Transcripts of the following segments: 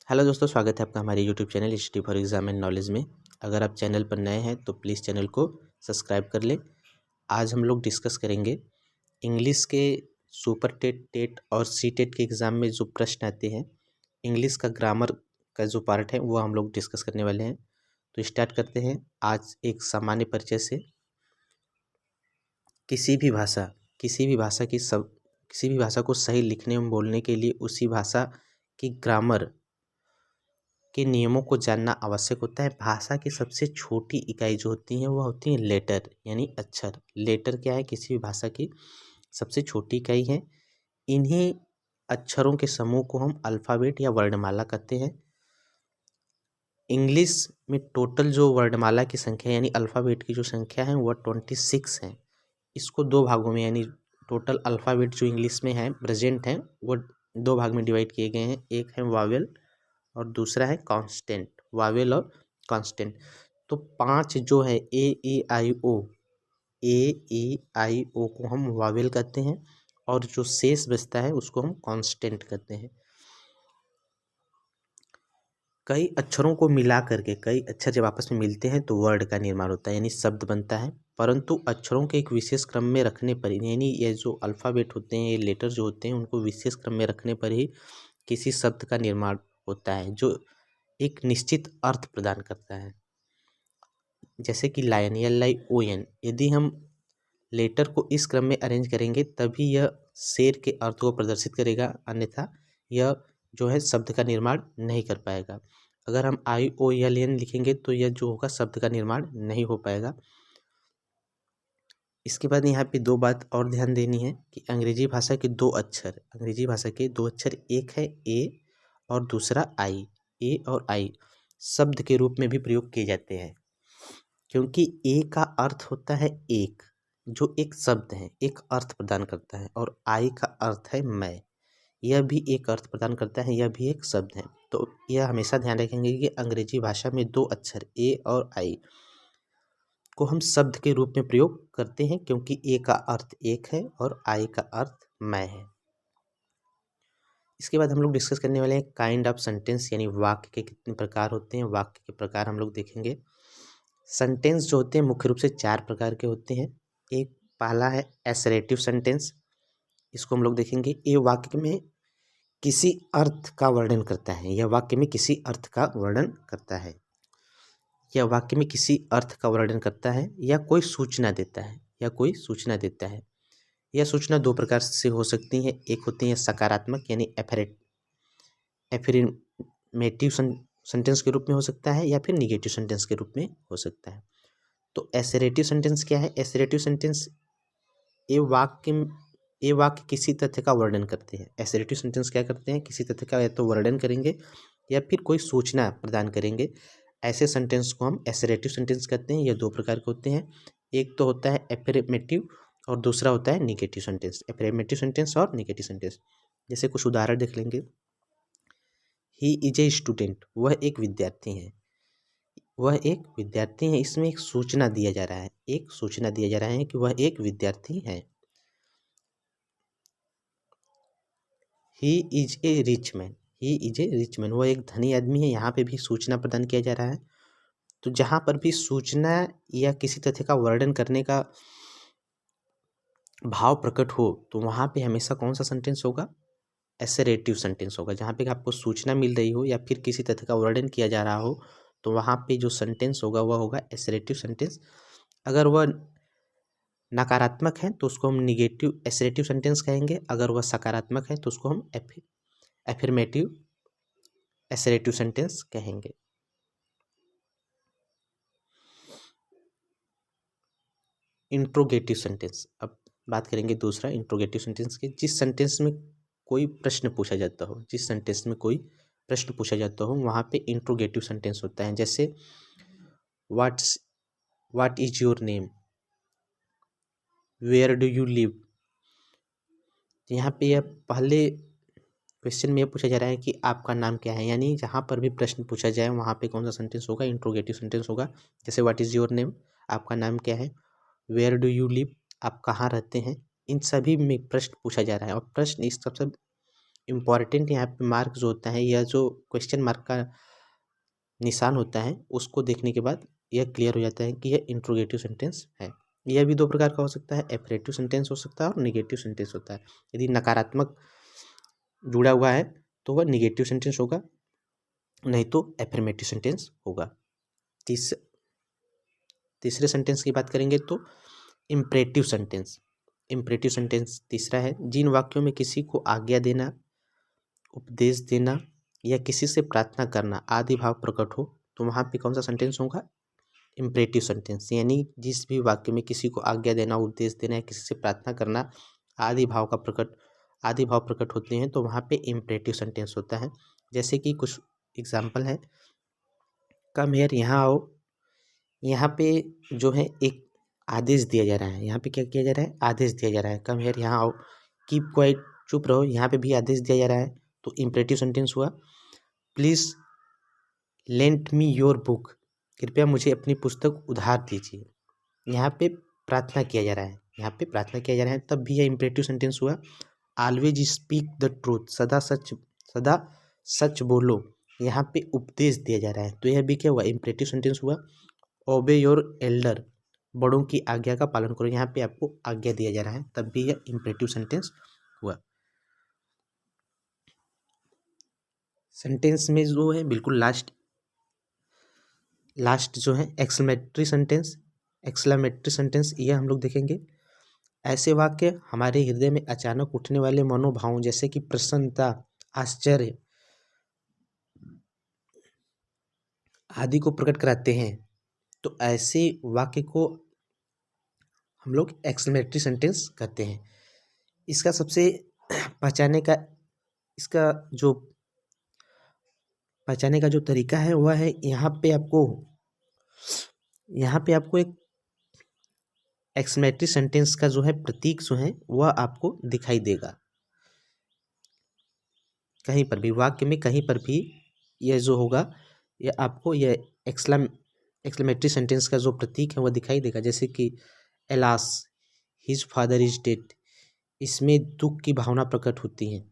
Hello दोस्तों, स्वागत है आपका हमारे YouTube channel study for exam and knowledge में। अगर आप चैनल पर नए हैं तो प्लीज़ चैनल को सब्सक्राइब कर लें। आज हम लोग डिस्कस करेंगे इंग्लिश के सुपर टेट, टेट और सी टेट के एग्ज़ाम में जो प्रश्न आते हैं, इंग्लिश का ग्रामर का जो पार्ट है वो हम लोग डिस्कस करने वाले हैं। तो स्टार्ट करते हैं आज एक सामान्य परिचय से। किसी भी भाषा किसी भी भाषा को सही लिखने में बोलने के लिए उसी भाषा की ग्रामर के नियमों को जानना आवश्यक होता है। भाषा की सबसे छोटी इकाई जो होती है वह होती है लेटर यानी अक्षर। लेटर क्या है? किसी भी भाषा की सबसे छोटी इकाई है। इन्हीं अक्षरों के समूह को हम अल्फ़ाबेट या वर्णमाला कहते हैं। इंग्लिश में टोटल जो वर्णमाला की संख्या यानी अल्फ़ाबेट की जो संख्या है वह 26 है। इसको दो भागों में यानी टोटल अल्फ़ाबेट जो इंग्लिश में है प्रेजेंट है वो दो भाग में डिवाइड किए गए हैं। एक है वावेल और दूसरा है कांस्टेंट। वावेल और कांस्टेंट। तो 5 जो है ए ई आई ओ को हम वावेल कहते हैं और जो शेष बचता है उसको हम कांस्टेंट कहते हैं। कई अक्षरों को मिला करके कई अक्षर जब आपस में मिलते हैं तो वर्ड का निर्माण होता है यानी शब्द बनता है। परंतु अक्षरों के एक विशेष क्रम में रखने पर यानी ये जो अल्फ़ाबेट होते हैं, ये लेटर जो होते हैं, उनको विशेष क्रम में रखने पर ही किसी शब्द का निर्माण होता है जो एक निश्चित अर्थ प्रदान करता है। जैसे कि लायन LION, यदि हम लेटर को इस क्रम में अरेंज करेंगे तभी यह शेर के अर्थ को प्रदर्शित करेगा, अन्यथा यह जो है शब्द का निर्माण नहीं कर पाएगा। अगर हम IOLN लिखेंगे तो यह जो होगा शब्द का निर्माण नहीं हो पाएगा। इसके बाद यहाँ पे दो बात और ध्यान देनी है कि अंग्रेजी भाषा के दो अक्षर, एक है ए और दूसरा आई। ए और आई शब्द के रूप में भी प्रयोग किए जाते हैं, क्योंकि ए का अर्थ होता है एक, जो एक शब्द है, एक अर्थ प्रदान करता है, और आई का अर्थ है मैं, यह भी एक अर्थ प्रदान करता है, यह भी एक शब्द है। तो यह हमेशा ध्यान रखेंगे कि अंग्रेजी भाषा में दो अक्षर ए और आई को हम शब्द के रूप में प्रयोग करते हैं, क्योंकि ए का अर्थ एक है और आई का अर्थ मैं है। इसके बाद हम लोग डिस्कस करने वाले हैं काइंड ऑफ सेंटेंस यानी वाक्य के कितने प्रकार होते हैं। वाक्य के प्रकार हम लोग देखेंगे। सेंटेंस जो होते हैं मुख्य रूप से 4 प्रकार के होते हैं। एक पहला है एसरेटिव सेंटेंस, इसको हम लोग देखेंगे। ये वाक्य में किसी अर्थ का वर्णन करता है, यह वाक्य में किसी अर्थ का वर्णन करता है, यह वाक्य में किसी अर्थ का वर्णन करता है या कोई सूचना देता है, यह सूचना दो प्रकार से हो सकती है। एक होती है सकारात्मक यानी एफर्मेटिव सेंटेंस के रूप में हो सकता है, या फिर निगेटिव सेंटेंस के रूप में हो सकता है। तो एसरेटिव सेंटेंस क्या है? एसरेटिव सेंटेंस ये वाक्य किसी तथ्य का वर्णन करते हैं। एसरेटिव सेंटेंस क्या करते हैं? किसी तथ्य का या तो वर्णन करेंगे या फिर कोई सूचना प्रदान करेंगे। ऐसे सेंटेंस को हम एसरेटिव सेंटेंस कहते हैं। ये दो प्रकार के होते हैं। एक तो होता है एफर्मेटिव और दूसरा होता है निगेटिव सेंटेंस। एफर्मेटिव सेंटेंस और निगेटिव सेंटेंस, जैसे कुछ उदाहरण देख लेंगे। ही इज ए स्टूडेंट, वह एक विद्यार्थी है। इसमें एक सूचना दिया जा रहा है, कि वह एक विद्यार्थी है। He is a rich man, वह एक धनी आदमी है। यहाँ पे भी सूचना प्रदान किया जा रहा है। तो जहाँ पर भी सूचना या किसी तथ्य का वर्णन करने का भाव प्रकट हो तो वहाँ पे हमेशा कौन सा सेंटेंस होगा? एसरेटिव सेंटेंस होगा। जहाँ पे आपको सूचना मिल रही हो या फिर किसी तथ्य का वर्णन किया जा रहा हो तो वहाँ पे जो सेंटेंस होगा वह होगा एसरेटिव सेंटेंस। अगर वह नकारात्मक है तो उसको हम निगेटिव एसरेटिव सेंटेंस कहेंगे। अगर वह सकारात्मक है तो उसको हम एफर्मेटिव एसरेटिव सेंटेंस कहेंगे। इंट्रोगेटिव सेंटेंस, अब बात करेंगे दूसरा इंट्रोगेटिव सेंटेंस की। जिस सेंटेंस में कोई प्रश्न पूछा जाता हो वहाँ पे इंट्रोगेटिव सेंटेंस होता है। जैसे what is your name, where do you live. यहाँ पे यह पहले क्वेश्चन में यह पूछा जा रहा है कि आपका नाम क्या है, यानी जहाँ पर भी प्रश्न पूछा जाए वहाँ पे कौन सा सेंटेंस होगा? इंट्रोगेटिव सेंटेंस होगा। जैसे व्हाट इज योर नेम, आपका नाम क्या है। वेयर डू यू लिव, आप कहाँ रहते हैं। इन सभी में प्रश्न पूछा जा रहा है और प्रश्न इस सबसे इम्पॉर्टेंट यहाँ पे मार्क जो होता है या जो क्वेश्चन मार्क का निशान होता है उसको देखने के बाद यह क्लियर हो जाता है कि यह इंट्रोगेटिव सेंटेंस है। यह भी दो प्रकार का हो सकता है, एफर्मेटिव सेंटेंस हो सकता है और निगेटिव सेंटेंस होता है। यदि नकारात्मक जुड़ा हुआ है तो वह निगेटिव सेंटेंस होगा, नहीं तो एफर्मेटिव सेंटेंस होगा। तीसरे सेंटेंस की बात करेंगे तो इम्परेटिव सेंटेंस। इम्परेटिव सेंटेंस तीसरा है, जिन वाक्यों में किसी को आज्ञा देना, उपदेश देना या किसी से प्रार्थना करना आदि भाव प्रकट हो तो वहाँ पे कौन सा सेंटेंस होगा, इम्परेटिव सेंटेंस। यानी जिस भी वाक्य में किसी को आज्ञा देना, उपदेश देना या किसी से प्रार्थना करना आदि भाव प्रकट होते हैं तो वहाँ पे इम्परेटिव सेंटेंस होता है। जैसे कि कुछ एग्जाम्पल है, कम हेयर, यहाँ आओ। यहाँ पे जो है एक आदेश दिया जा रहा है, यहाँ पे क्या किया जा रहा है, आदेश दिया जा रहा है, कम हेयर, यहाँ आओ। कीप क्वाइट, चुप रहो, यहाँ पे भी आदेश दिया जा रहा है तो इम्परेटिव सेंटेंस हुआ। Please lent me your book, कृपया मुझे अपनी पुस्तक उधार दीजिए। यहाँ पे प्रार्थना किया जा रहा है, यहाँ पे प्रार्थना किया जा रहा है, तब भी यह इम्परेटिव सेंटेंस हुआ। ऑलवेज स्पीक द ट्रूथ, सदा सच बोलो, यहाँ पे उपदेश दिया जा रहा है तो यह भी क्या हुआ, इम्परेटिव सेंटेंस हुआ। ओबे योर एल्डर, बड़ों की आज्ञा का पालन करो, यहाँ पे आपको आज्ञा दिया जा रहा है तब भी यह इम्परेटिव सेंटेंस हुआ। सेंटेंस में जो है बिल्कुल लास्ट जो है एक्सक्लेमेटरी सेंटेंस, यह हम लोग देखेंगे। ऐसे वाक्य हमारे हृदय में अचानक उठने वाले मनोभावों जैसे कि प्रसन्नता, आश्चर्य आदि को प्रकट कराते हैं, तो ऐसे वाक्य को हम लोग एक्सक्लेमेटरी सेंटेंस कहते हैं। इसका सबसे पहचानने का जो तरीका है वह है, यहाँ पे आपको एक एक्सक्लेमेटरी सेंटेंस का जो है प्रतीक जो है वह आपको दिखाई देगा। कहीं पर भी वाक्य में कहीं पर भी यह जो होगा, यह आपको यह एक्सक्लेमेटरी सेंटेंस का जो प्रतीक है वह दिखाई देगा। जैसे कि alas his father is dead, इसमें दुख की भावना प्रकट होती है।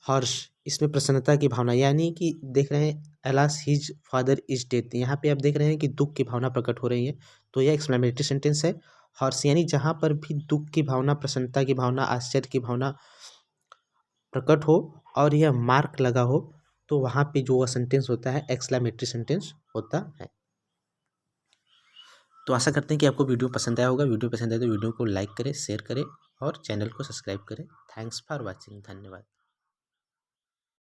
हर्ष, इसमें प्रसन्नता की भावना, यानी कि देख रहे हैं alas his father is dead, यहाँ पे आप देख रहे हैं कि दुख की भावना प्रकट हो रही है तो यह एक्सक्लेमेटरी सेंटेंस है। हर्ष यानी जहाँ पर भी दुख की भावना, प्रसन्नता की भावना, आश्चर्य की भावना प्रकट हो और यह मार्क लगा हो तो वहाँ पे जो सेंटेंस होता है एक्सक्लेमेटरी सेंटेंस होता है। तो आशा करते हैं कि आपको वीडियो पसंद आया होगा। वीडियो पसंद आए तो वीडियो को लाइक करें, शेयर करें और चैनल को सब्सक्राइब करें। थैंक्स फॉर वॉचिंग, धन्यवाद।